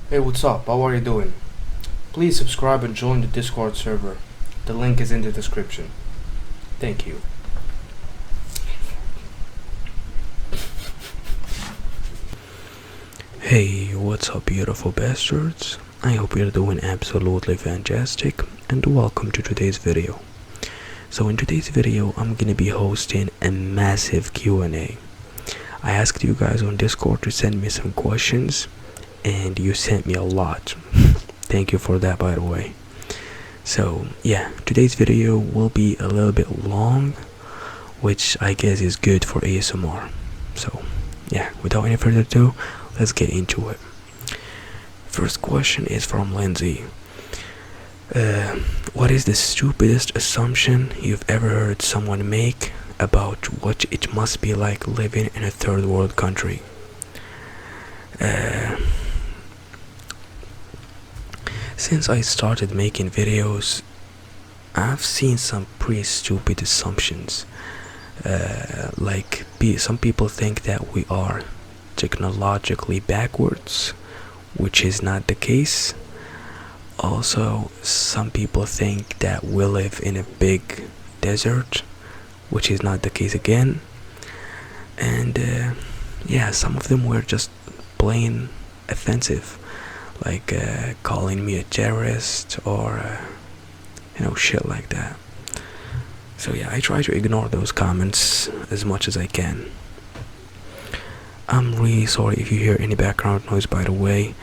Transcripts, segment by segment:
Hey, what's up? How are you doing? Please subscribe and join the Discord server. The link is in the description. Thank you. Hey, what's up, beautiful bastards? I hope you're doing absolutely fantastic, and welcome to today's video. So in today's video, I'm gonna be hosting a massive Q&A. I asked you guys on Discord to send me some questions, and you sent me a lot. Thank you for that, by the way. So yeah, today's video will be a little bit long, which I guess is good for ASMR. So yeah, without any further ado, let's get into it. First question is from Lindsay. What is the stupidest assumption you've ever heard someone make about what it must be like living in a third world country? Since I started making videos, I've seen some pretty stupid assumptions. Some people think that we are technologically backwards, which is not the case. Also, some people think that we live in a big desert, which is not the case again. And yeah, some of them were just plain offensive, like calling me a terrorist or shit like that. So yeah, I try to ignore those comments as much as I can. I'm really sorry if you hear any background noise, by the way.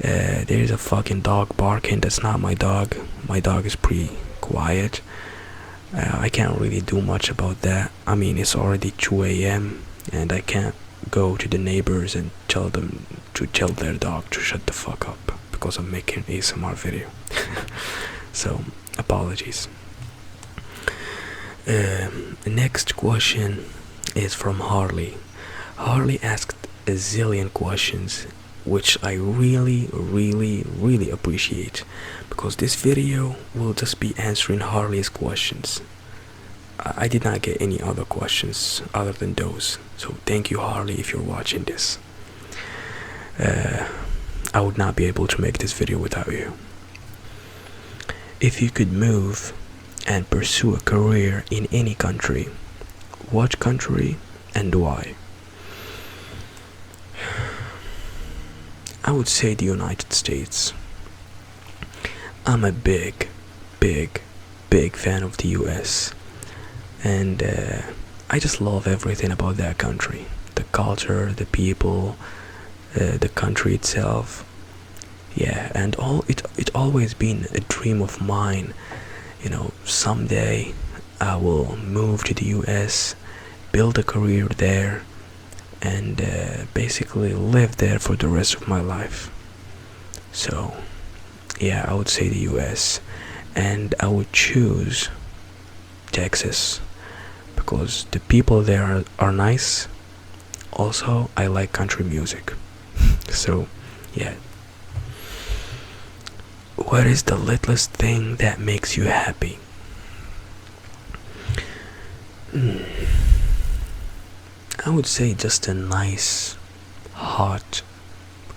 There's a fucking dog barking. That's not my dog. My dog is pretty quiet. I can't really do much about that. I mean, it's already 2 a.m. and I can't go to the neighbors and tell them to tell their dog to shut the fuck up because I'm making an ASMR video. So, apologies. Next question is from Harley. Harley asked a zillion questions, which I really appreciate, because this video will just be answering Harley's questions. I did not get any other questions other than those, so thank you, Harley, if you're watching this. I would not be able to make this video without you. If you could move and pursue a career in any country, what country and why? I would say the United States. I'm a big fan of the US, and I just love everything about that country. The culture, the people, the country itself. Yeah, and it always been a dream of mine. Someday I will move to the US, build a career there, and basically live there for the rest of my life. So yeah, I would say the US, and I would choose Texas because the people there are nice. Also, I like country music. So yeah. What is the littlest thing that makes you happy? I would say just a nice hot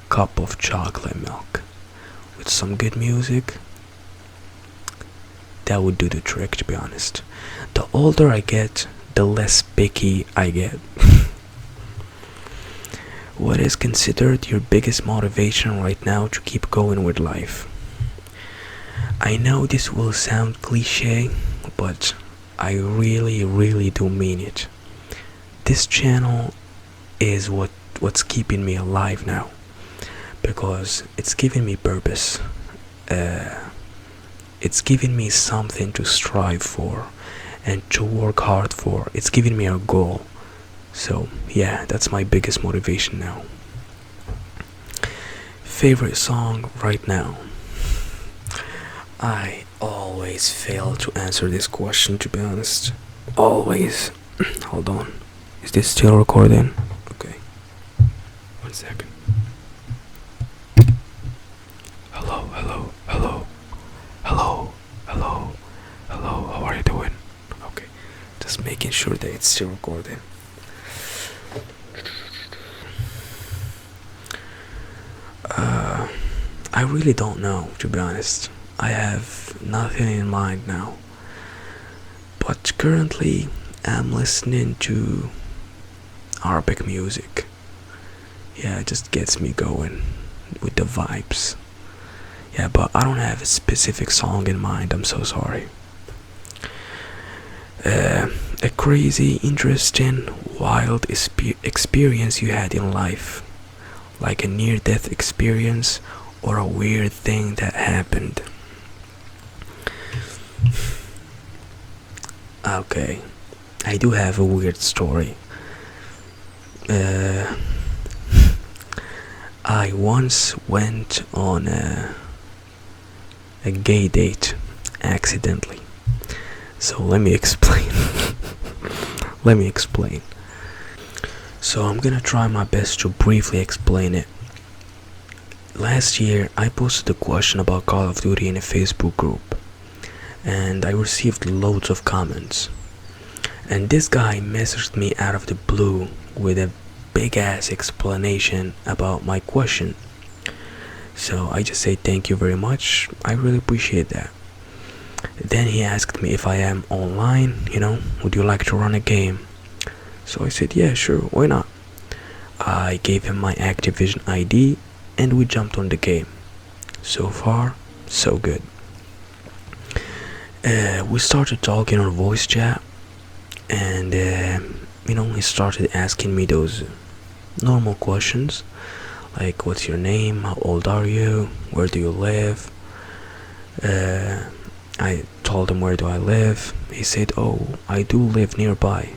cup of chocolate milk with some good music. That would do the trick, to be honest. The older I get, the less picky I get. What is considered your biggest motivation right now to keep going with life? I know this will sound cliche, but I really do mean it. This channel is what's keeping me alive now, because it's giving me purpose. It's giving me something to strive for and to work hard for. It's giving me a goal. So yeah, that's my biggest motivation now. Favorite song right now? I always fail to answer this question, to be honest. Always. Hold on. Is this still recording? Okay. 1 second. Hello. How are you doing? Okay. Just making sure that it's still recording. I really don't know, to be honest. I have nothing in mind now. But currently, I'm listening to Arabic music. Yeah, it just gets me going with the vibes. Yeah, but I don't have a specific song in mind, I'm so sorry. A crazy, interesting, wild experience you had in life, like a near-death experience or a weird thing that happened. Okay, I do have a weird story. Uh, I once went on a gay date accidentally. So let me explain. Let me explain. So I'm gonna try my best to briefly explain it. Last year, I posted a question about Call of Duty in a Facebook group, and I received loads of comments. And this guy messaged me out of the blue with a big ass explanation about my question. So I just say thank you very much. I really appreciate that. Then he asked me if I am online, would you like to run a game? So I said, yeah, sure, why not? I gave him my Activision ID and we jumped on the game. So far, so good. We started talking on voice chat, and he started asking me those normal questions like, what's your name, how old are you, where do you live? I told him where do I live. He said, oh, I do live nearby,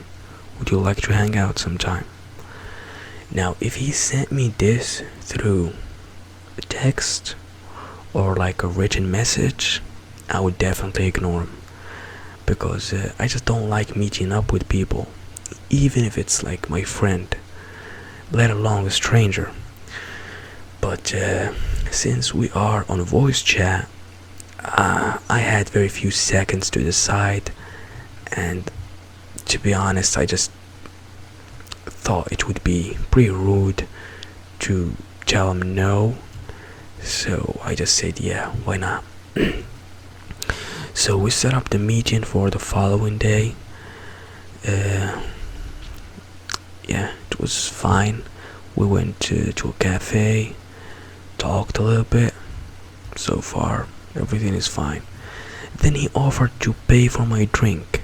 would you like to hang out sometime? Now if he sent me this through a text or like a written message, I would definitely ignore him, because I just don't like meeting up with people, even if it's like my friend, let alone a stranger. But since we are on voice chat, I had very few seconds to decide, and to be honest, I just thought it would be pretty rude to tell him no, so I just said yeah, why not? So we set up the meeting for the following day. Yeah, it was fine. We went to a cafe, talked a little bit. So far, everything is fine. Then he offered to pay for my drink,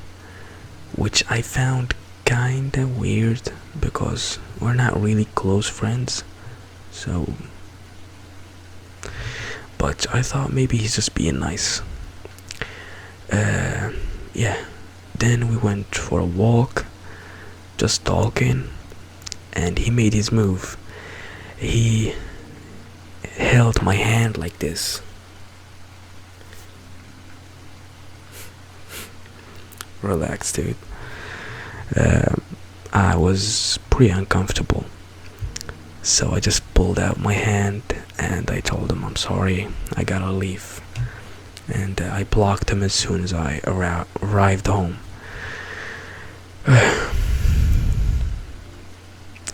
which I found kinda weird because we're not really close friends. So, but I thought maybe he's just being nice. Yeah. Then we went for a walk, just talking, and he made his move. He held my hand like this. Relax, dude. I was pretty uncomfortable, so I just pulled out my hand and I told him I'm sorry, I gotta leave. And I blocked him as soon as I arrived home.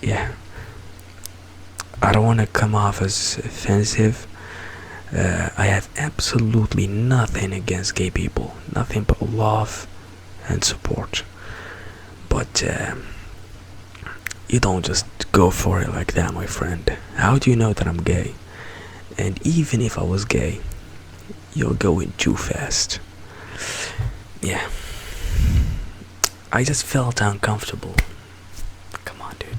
Yeah, I don't want to come off as offensive. I have absolutely nothing against gay people, nothing but love and support. But you don't just go for it like that, my friend. How do you know that I'm gay? And even if I was gay, you're going too fast. Yeah, I just felt uncomfortable. Come on, dude.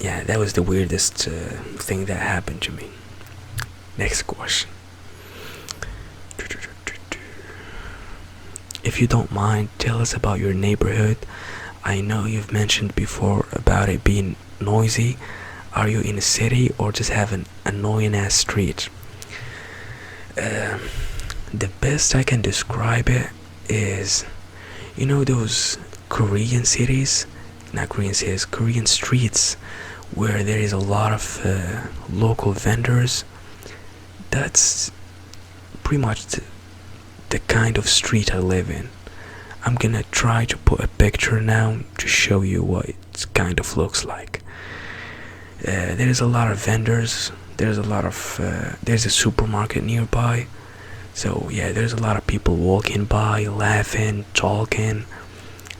Yeah, that was the weirdest thing that happened to me. Next question. If you don't mind, tell us about your neighborhood. I know you've mentioned before about it being noisy. Are you in a city or just have an annoying ass street? The best I can describe it is, those Korean cities, not Korean cities, Korean streets where there is a lot of local vendors. That's pretty much the kind of street I live in. I'm gonna try to put a picture now to show you what it kind of looks like. There's a lot of vendors. There's a supermarket nearby. So yeah, there's a lot of people walking by, laughing, talking,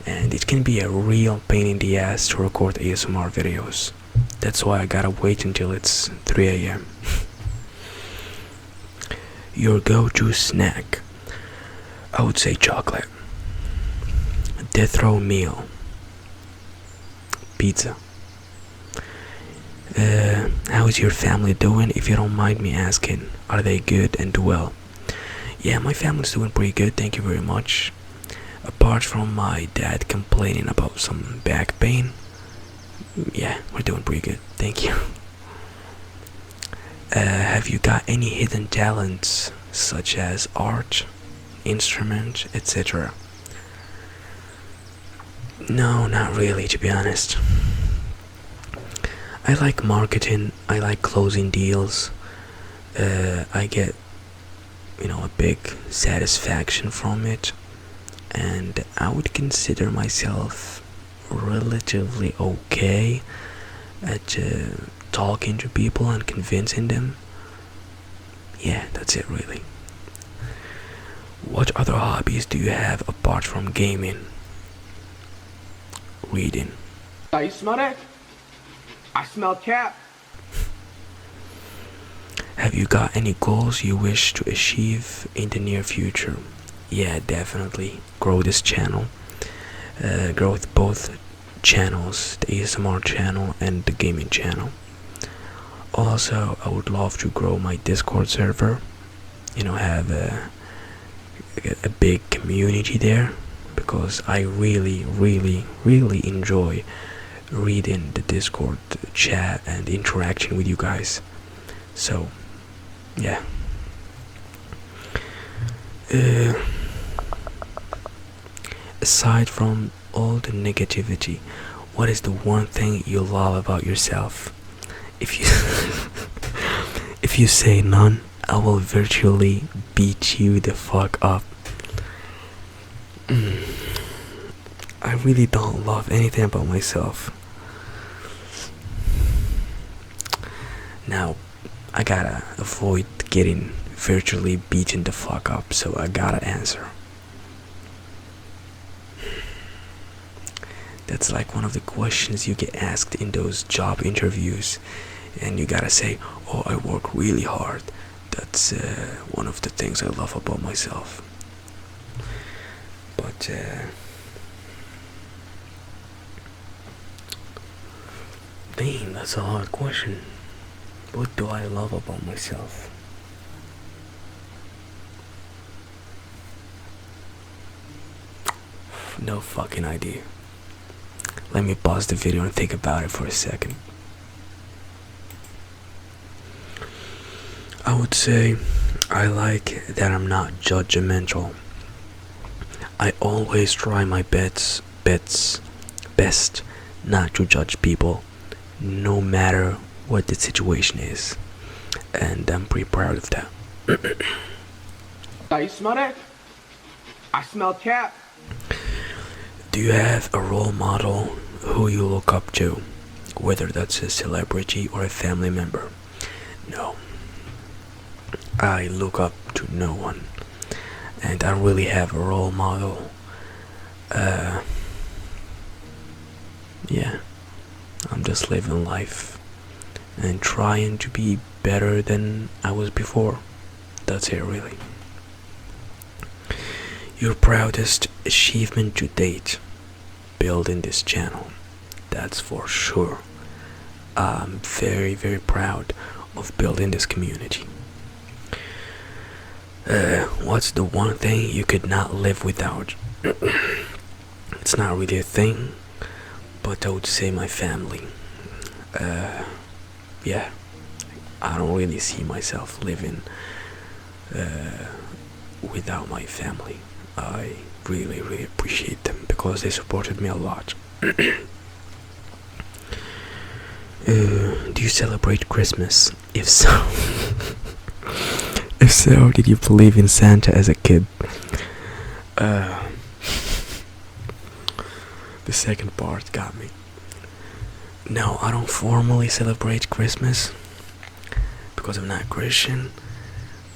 and it can be a real pain in the ass to record ASMR videos. That's why I gotta wait until it's 3 a.m. Your go-to snack? I would say chocolate. Death row meal? Pizza. How is your family doing, if you don't mind me asking? Are they good and well? Yeah, my family's doing pretty good, thank you very much. Apart from my dad complaining about some back pain, yeah, we're doing pretty good, thank you. Have you got any hidden talents, such as art, instrument, etc.? No, not really, to be honest. I like marketing, I like closing deals. I get, a big satisfaction from it, and I would consider myself relatively okay at talking to people and convincing them. Yeah, that's it really. What other hobbies do you have apart from gaming? Reading. You smell that? I smell cap. Have you got any goals you wish to achieve in the near future? Yeah, definitely. Grow this channel. Grow with both channels, the ASMR channel and the gaming channel. Also, I would love to grow my Discord server. Have a big community there, because I really, really, really enjoy reading the Discord chat and interaction with you guys. So, yeah. Aside from all the negativity, what is the one thing you love about yourself? If you if you say none, I will virtually beat you the fuck up. I really don't love anything about myself. Now, I gotta avoid getting virtually beaten the fuck up, so I gotta answer. That's like one of the questions you get asked in those job interviews, and you gotta say, oh, I work really hard. That's one of the things I love about myself. But damn, that's a hard question. What do I love about myself? No fucking idea. Let me pause the video and think about it for a second. I would say I like that I'm not judgmental. I always try my best not to judge people, no matter what the situation is, and I'm pretty proud of that. You smell that? I smell cap. Do you have a role model who you look up to, whether that's a celebrity or a family member? No, I look up to no one, and I don't really have a role model. Yeah, I'm just living life and trying to be better than I was before. That's it really. Your proudest achievement to date? Building this channel, that's for sure. I'm very, very proud of building this community. What's the one thing you could not live without? It's not really a thing, but I would say my family. Yeah, I don't really see myself living without my family. I really, really appreciate them because they supported me a lot. Do you celebrate Christmas? If so, if so, did you believe in Santa as a kid? The second part got me. No, I don't formally celebrate Christmas because I'm not Christian,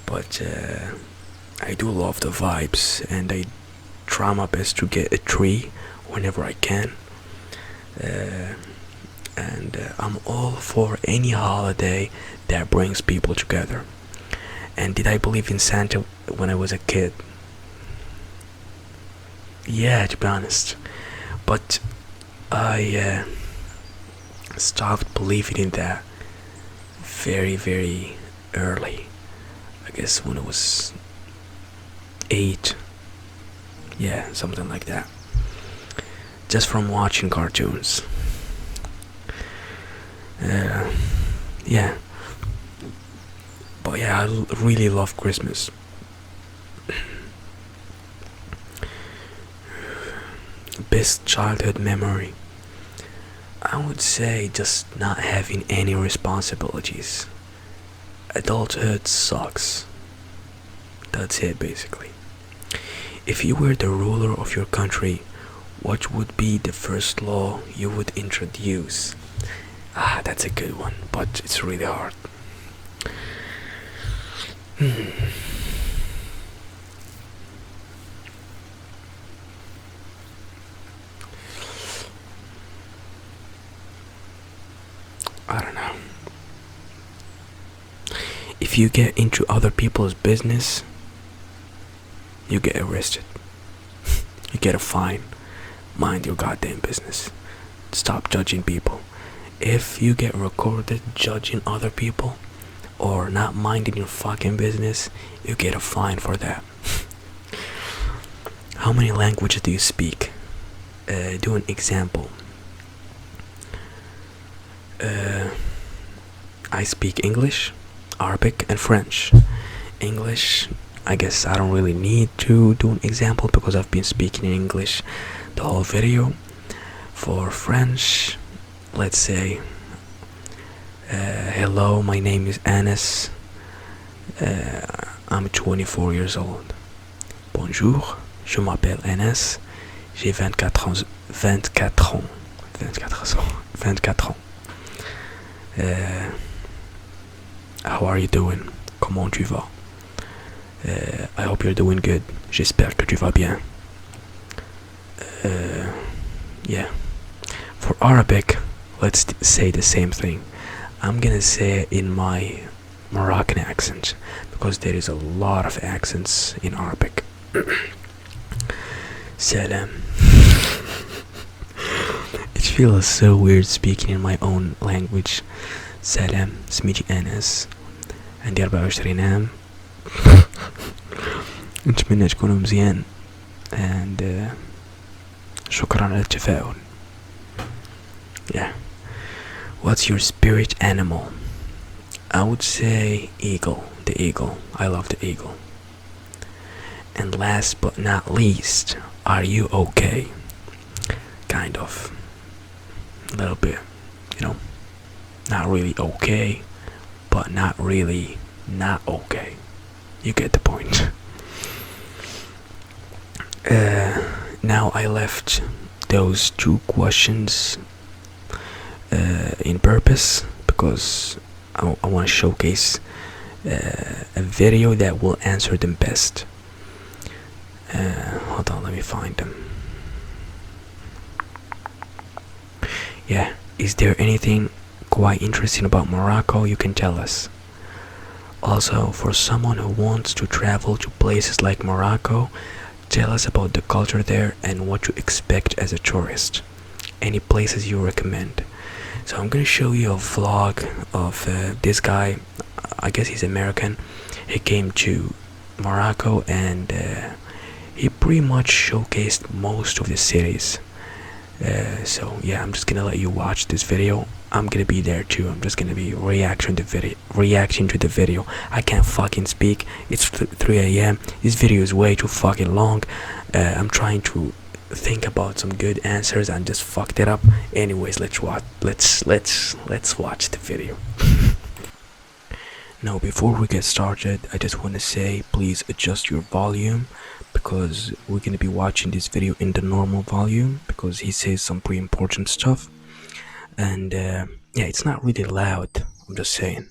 but I do love the vibes, and I try my best to get a tree whenever I can. Uh, and I'm all for any holiday that brings people together. And did I believe in Santa when I was a kid? Yeah, to be honest. But I stopped believing in that very, very early. I guess when I was 8. Yeah, something like that. Just from watching cartoons. Yeah. But yeah, I really love Christmas. Best childhood memory. I would say just not having any responsibilities. Adulthood sucks. That's it, basically. If you were the ruler of your country, what would be the first law you would introduce? That's a good one, but it's really hard. I don't know. If you get into other people's business, you get arrested. You get a fine. Mind your goddamn business. Stop judging people. If you get recorded judging other people or not minding your fucking business, you get a fine for that. How many languages do you speak? Do an example. I speak English, Arabic, and French. English, I guess I don't really need to do an example because I've been speaking in English the whole video. For French, let's say, hello, my name is Anas. I'm 24 years old. Bonjour, je m'appelle Anas. J'ai 24 ans. 24 ans. 24 ans. How are you doing? Comment tu vas? I hope you're doing good. J'espère que tu vas bien. Yeah. For Arabic, let's say the same thing. I'm gonna say it in my Moroccan accent because there is a lot of accents in Arabic. Salam. It feels so weird speaking in my own language. Salam, اسمي أنس عندي 24 عام. نتمنى تكونوا مزيان and شكرا على التفاؤل. Yeah. What's your spirit animal? I would say eagle. The eagle. I love the eagle. And last but not least, are you okay? Kind of. A little bit, you know. Not really okay, but not really not okay. You get the point. Now I left those 2 questions in purpose because I want to showcase a video that will answer them best. Hold on, let me find them. Yeah, is there anything quite interesting about Morocco you can tell us? Also, for someone who wants to travel to places like Morocco, tell us about the culture there and what to expect as a tourist. Any places you recommend. So I'm gonna show you a vlog of this guy. I guess he's American. He came to Morocco and he pretty much showcased most of the cities. So yeah, I'm just gonna let you watch this video. I'm gonna be there too. I'm just gonna be reacting to the video. I can't fucking speak. It's 3 a.m. This video is way too fucking long. I'm trying to think about some good answers and just fucked it up. Anyways, let's watch the video. Now, before we get started, I just want to say please adjust your volume because we're gonna be watching this video in the normal volume because he says some pretty important stuff. and yeah, it's not really loud. I'm just saying.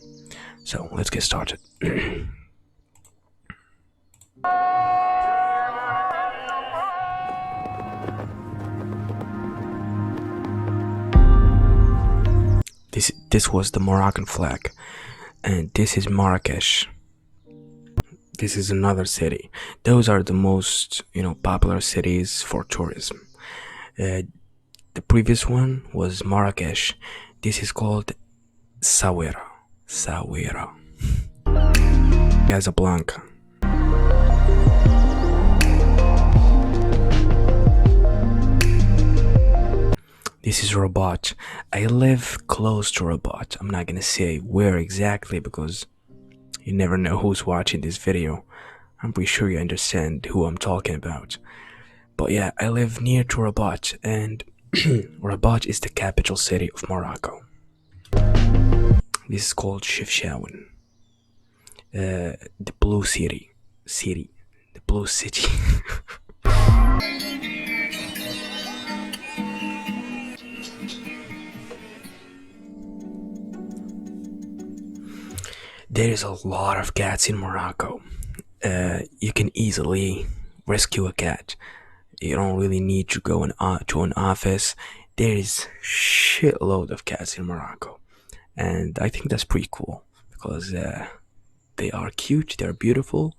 So let's get started. This was the Moroccan flag, and this is Marrakesh. This is another city. Those are the most popular cities for tourism. The previous one was Marrakesh. This is called Sawera. Sawera. Casablanca. This is Rabat. I live close to Rabat. I'm not gonna say where exactly because you never know who's watching this video. I'm pretty sure you understand who I'm talking about. But yeah, I live near to Rabat, and Rabat is the capital city of Morocco. This is called Chefchaouen. The blue city. The blue city. There is a lot of cats in Morocco. You can easily rescue a cat. You don't really need to go to an office. There is shitload of cats in Morocco, and I think that's pretty cool because they are cute, they're beautiful,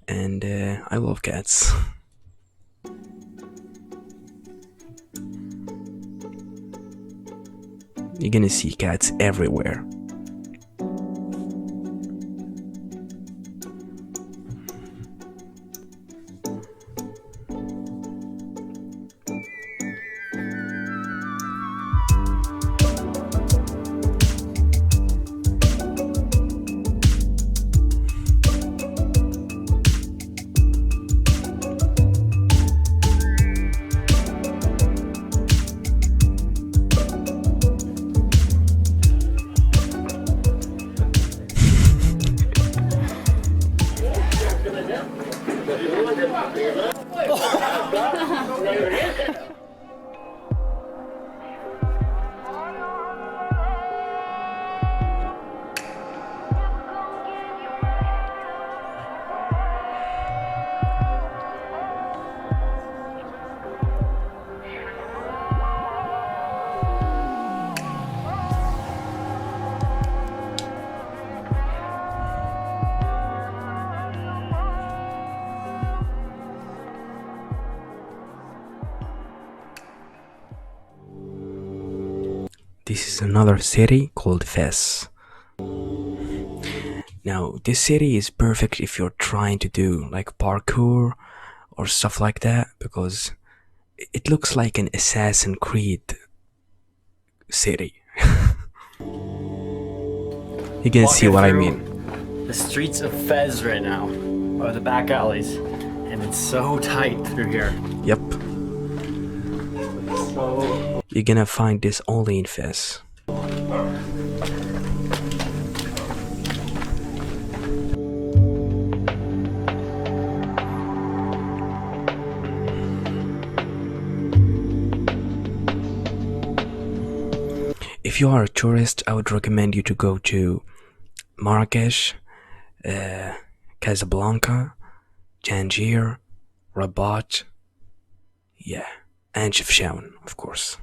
and I love cats. You're gonna see cats everywhere. This is another city called Fes. Now, this city is perfect if you're trying to do like parkour or stuff like that because it looks like an Assassin's Creed city. You can see what I mean. The streets of Fez right now, or the back alleys, and it's so tight through here. Yep. So You're gonna find this only in Fez. If you are a tourist, I would recommend you to go to Marrakesh, Casablanca, Tangier, Rabat, yeah, and Chefchaouen, of course.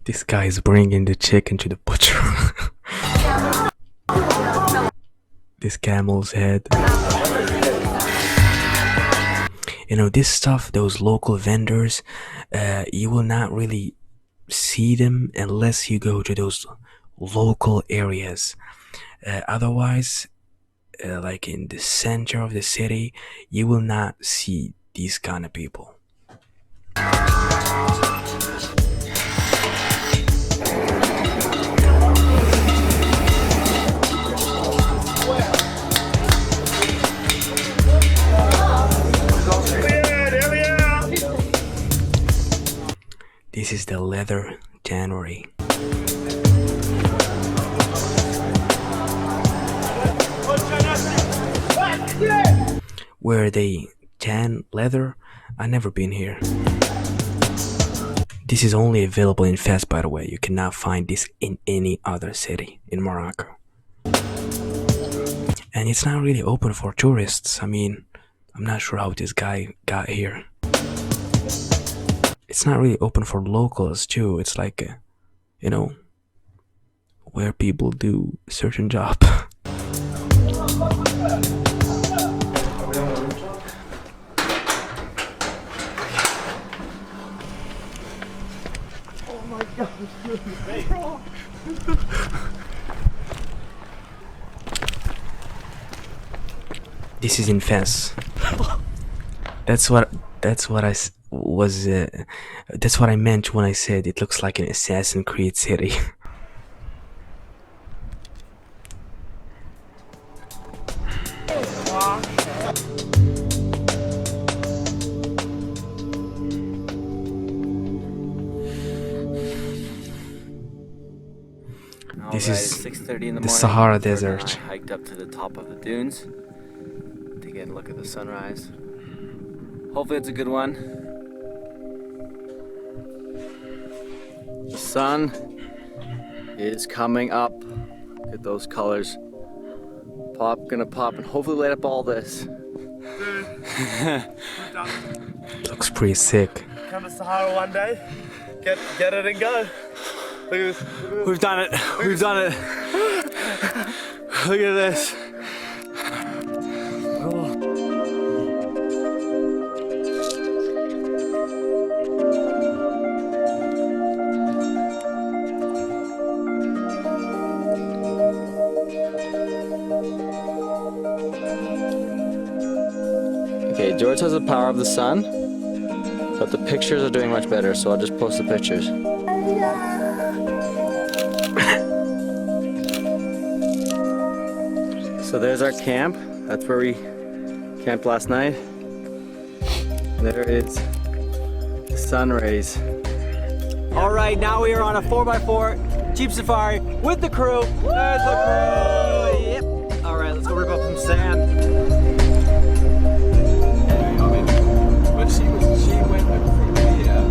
This guy is bringing the chicken to the butcher. This camel's head. You know, this stuff, those local vendors, you will not really see them unless you go to those local areas. Otherwise, like in the center of the city, you will not see these kind of people. leather tannery. Where they tan leather? I've never been here. This is only available in Fez, by the way. You cannot find this in any other city in Morocco. And it's not really open for tourists. I mean, I'm not sure how this guy got here. It's not really open for locals too. It's like, you know, where people do a certain job. This is in Fez. That's what I meant when I said it looks like an Assassin's Creed city. This is 6:30 in the the morning. Sahara Jordan and Desert. I hiked up to the top of the dunes to get a look at the sunrise. Hopefully it's a good one. The sun is coming up. Look at those colors. Gonna pop and hopefully light up all this. Looks pretty sick. Come to Sahara one day, get it and go. Look at this. We've done it. We've done it. Look at this. Okay, George has the power of the sun, but the pictures are doing much better, so I'll just post the pictures. So there's our camp. That's where we camped last night. There is the sun rays. All right, now we are on a 4x4 Jeep Safari with the crew. There's the crew. Yep. All right, let's go rip up some sand. But she went through here.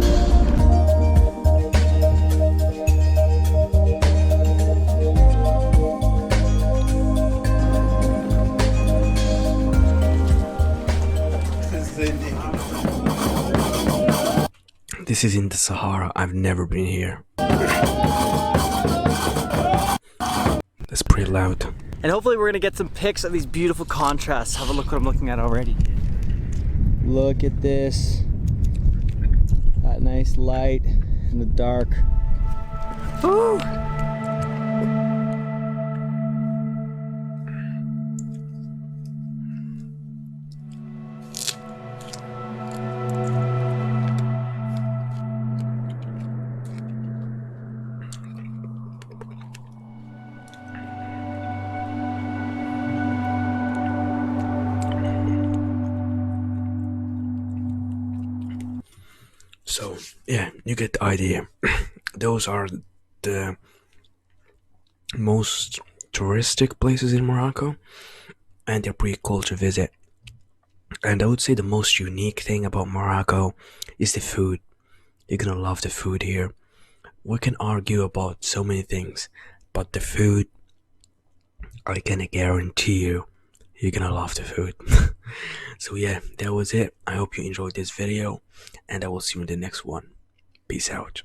This is in the Sahara. I've never been here. That's pretty loud. And hopefully we're gonna get some pics of these beautiful contrasts. Have a look what I'm looking at already. Look at this. That nice light in the dark. Woo! So yeah, you get the idea. Those are the most touristic places in Morocco, and they're pretty cool to visit. And I would say the most unique thing about Morocco is the food. You're gonna love the food here. We can argue about so many things, but the food, I can guarantee you're gonna love the food. So yeah, that was it. I hope you enjoyed this video, and I will see you in the next one. Peace out.